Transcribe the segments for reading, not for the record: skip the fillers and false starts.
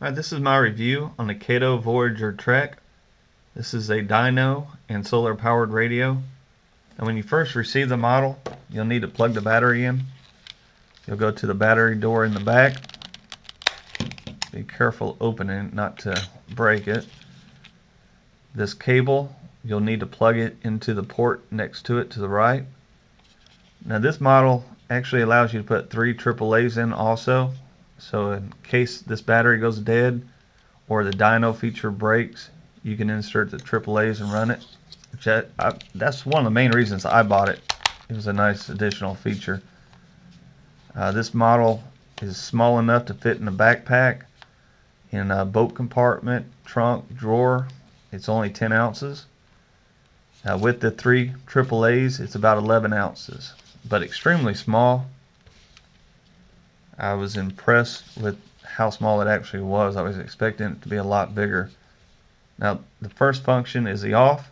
Alright, this is my review on the Kaito Voyager Trek. This is a dyno and solar powered radio. And when you first receive the model, you'll need to plug the battery in. You'll go to the battery door in the back. Be careful opening it not to break it. This cable, you'll need to plug it into the port next to it to the right. Now this model actually allows you to put 3 AAAs in also. So in case this battery goes dead or the dyno feature breaks, you can insert the AAAs and run it. That's one of the main reasons I bought it. It was a nice additional feature. This model is small enough to fit in a backpack, in a boat compartment, trunk, drawer. It's only 10 ounces. With the 3 AAAs, it's about 11 ounces, but extremely small. I was impressed with how small it actually was. I was expecting it to be a lot bigger. Now, the first function is the off.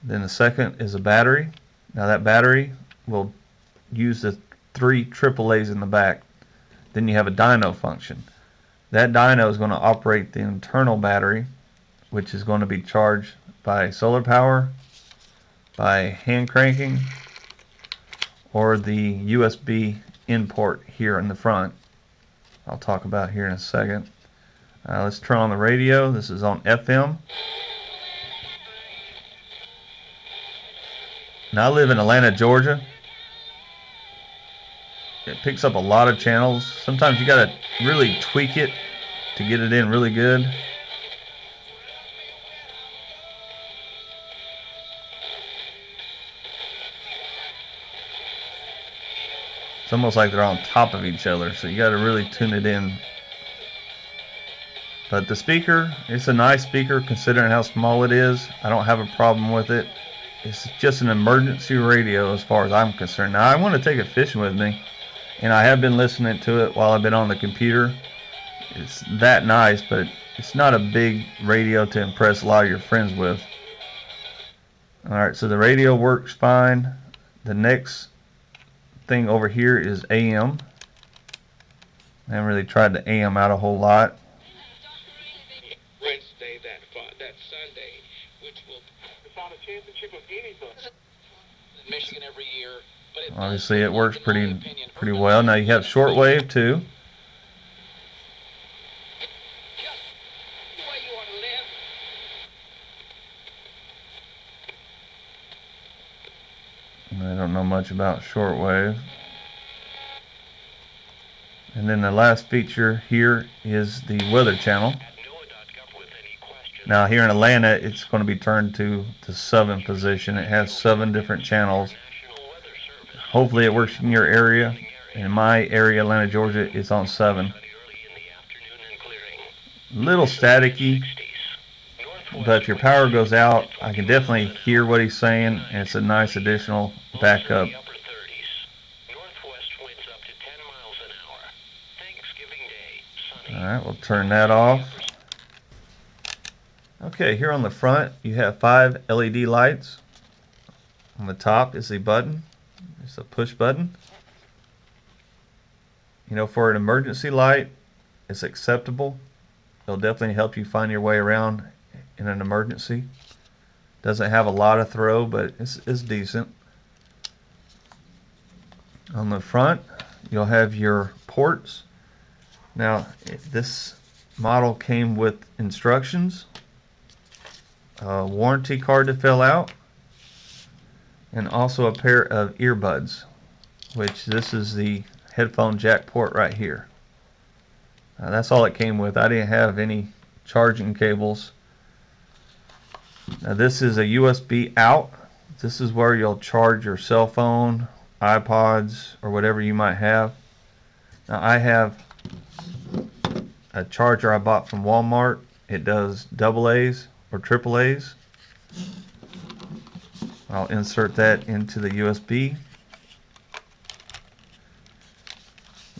Then the second is a battery. Now that battery will use the 3 AAAs in the back. Then you have a dyno function. That dyno is going to operate the internal battery, which is going to be charged by solar power, by hand cranking, or the USB in port here in the front. I'll talk about here in a second. Let's turn on the radio. This is on FM. Now I live in Atlanta, Georgia. It picks up a lot of channels. Sometimes you gotta really tweak it to get it in really good. It's almost like they're on top of each other, so you got to really tune it in. But the speaker, it's a nice speaker considering how small it is. I don't have a problem with it. It's just an emergency radio as far as I'm concerned. Now I want to take it fishing with me, and I have been listening to it while I've been on the computer. It's that nice, but it's not a big radio to impress a lot of your friends with. Alright, so the radio works fine. The next thing over here is AM. I haven't really tried the AM out a whole lot. Wednesday, that Sunday, which will decide a championship of anything. Michigan every year, but Obviously, it works pretty well. Now you have shortwave too. I don't know much about shortwave. And then the last feature here is the weather channel. Now here in Atlanta, it's going to be turned to the 7 position. It has 7 different channels. Hopefully it works in your area. In my area, Atlanta, Georgia, it's on 7. A little staticky, but if your power goes out, I can definitely hear what he's saying, and it's a nice additional backup. Alright, we'll turn that off. Okay, here on the front you have 5 LED lights. On the top is a button. It's a push button. You know, for an emergency light, it's acceptable. It'll definitely help you find your way around in an emergency. Doesn't have a lot of throw, but it's decent. On the front you'll have your ports. Now this model came with instructions, a warranty card to fill out, and also a pair of earbuds, which this is the headphone jack port right here. That's all it came with. I didn't have any charging cables. Now this is a USB out. This is where you'll charge your cell phone, iPods, or whatever you might have. Now I have a charger I bought from Walmart. It does AA's or AAA's. I'll insert that into the USB.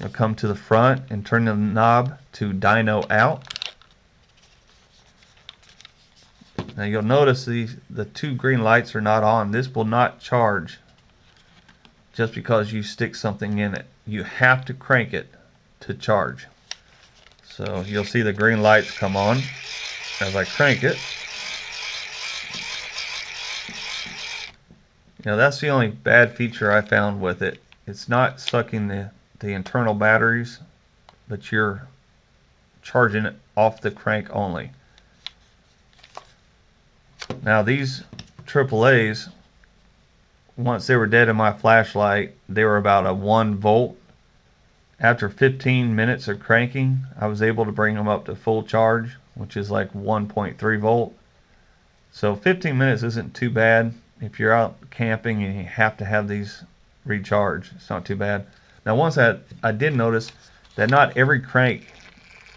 You'll come to the front and turn the knob to dyno out. Now you'll notice the 2 green lights are not on. This will not charge just because you stick something in it. You have to crank it to charge. So you'll see the green lights come on as I crank it. You know, that's the only bad feature I found with it. It's not sucking the internal batteries, but you're charging it off the crank only. Now these AAAs, once they were dead in my flashlight, they were about a 1 volt. After 15 minutes of cranking, I was able to bring them up to full charge, which is like 1.3 volt. So 15 minutes isn't too bad. If you're out camping and you have to have these recharged, it's not too bad. Now once I did notice that not every crank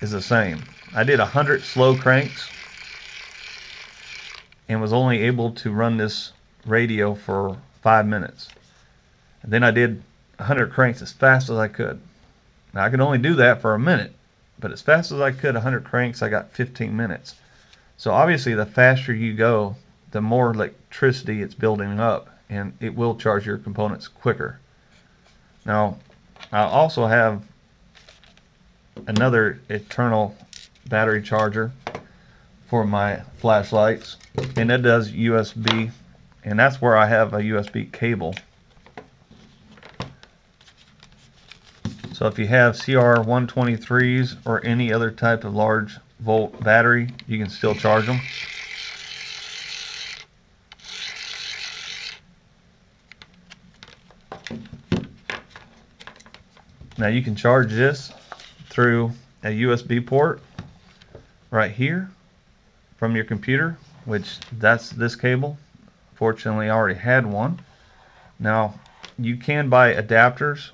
is the same. I did 100 slow cranks and was only able to run this radio for 5 minutes. And then I did 100 cranks as fast as I could. Now I could only do that for a minute, but as fast as I could, 100 cranks, I got 15 minutes. So obviously the faster you go, the more electricity it's building up, and it will charge your components quicker. Now I also have another internal battery charger for my flashlights, and it does USB, and that's where I have a USB cable. So if you have CR123s or any other type of large volt battery, you can still charge them. Now you can charge this through a USB port right here from your computer, which that's this cable. Fortunately, I already had one. Now you can buy adapters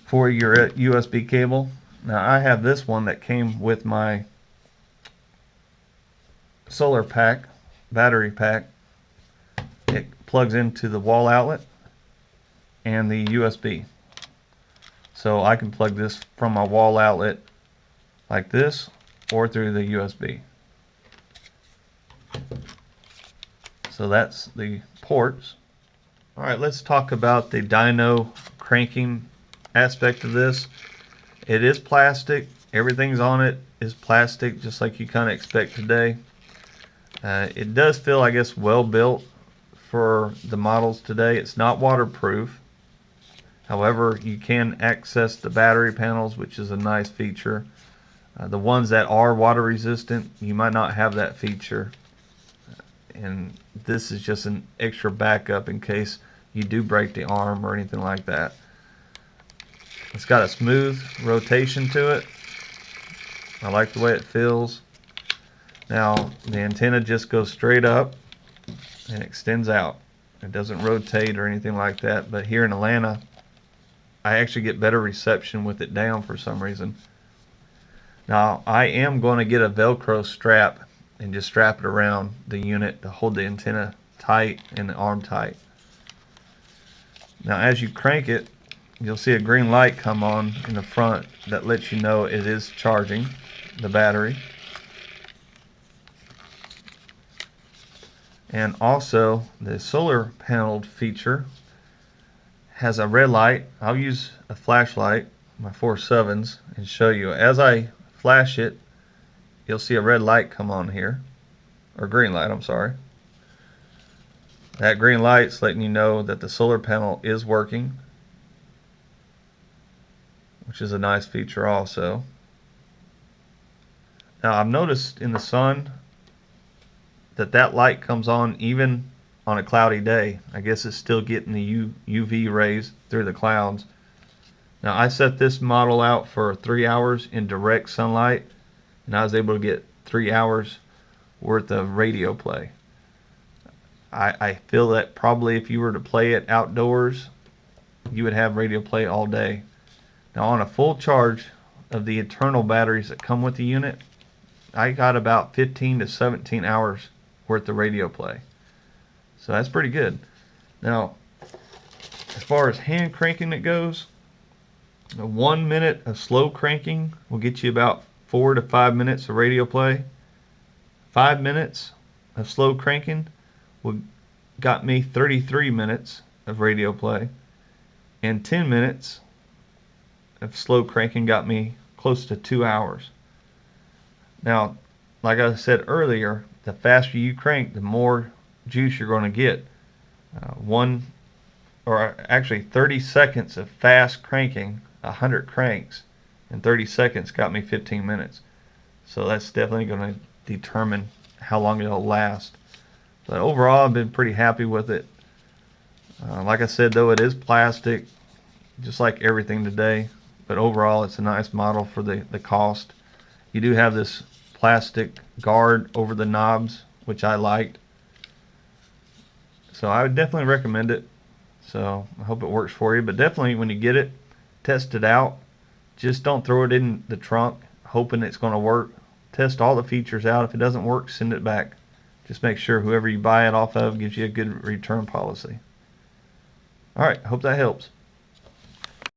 for your USB cable. Now I have this one that came with my solar pack, battery pack. It plugs into the wall outlet and the USB. So I can plug this from my wall outlet like this or through the USB. So that's the ports. Alright, let's talk about the dyno cranking aspect of this. It is plastic. Everything's on it is plastic, just like you kind of expect today. It does feel, I guess, well built for the models today. It's not waterproof. However, you can access the battery panels, which is a nice feature. The ones that are water resistant, you might not have that feature. And this is just an extra backup in case you do break the arm or anything like that. It's got a smooth rotation to it. I like the way it feels. Now the antenna just goes straight up and extends out. It doesn't rotate or anything like that, but here in Atlanta I actually get better reception with it down for some reason. Now I am going to get a Velcro strap and just strap it around the unit to hold the antenna tight and the arm tight. Now as you crank it, you'll see a green light come on in the front that lets you know it is charging the battery. And also the solar panel feature has a red light. I'll use a flashlight, my 4.7s, and show you. As I flash it, you'll see a red light come on here, or green light, I'm sorry. That green light's letting you know that the solar panel is working, which is a nice feature also. Now I've noticed in the sun that light comes on even on a cloudy day. I guess it's still getting the UV rays through the clouds. Now I set this model out for 3 hours in direct sunlight, and I was able to get 3 hours worth of radio play. I feel that probably if you were to play it outdoors, you would have radio play all day. Now on a full charge of the internal batteries that come with the unit, I got about 15 to 17 hours worth of radio play. So that's pretty good. Now, as far as hand cranking it goes, 1 minute of slow cranking will get you about 4 to 5 minutes of radio play. 5 minutes of slow cranking got me 33 minutes of radio play. And 10 minutes of slow cranking got me close to 2 hours. Now, like I said earlier, the faster you crank, the more juice you're going to get. 30 seconds of fast cranking, 100 cranks in 30 seconds got me 15 minutes. So that's definitely going to determine how long it'll last. But overall, I've been pretty happy with it. Like I said, though, it is plastic, just like everything today. But overall, it's a nice model for the cost. You do have this plastic guard over the knobs, which I liked. So I would definitely recommend it. So I hope it works for you. But definitely, when you get it, test it out. Just don't throw it in the trunk hoping it's going to work. Test all the features out. If it doesn't work, send it back. Just make sure whoever you buy it off of gives you a good return policy. Alright, hope that helps.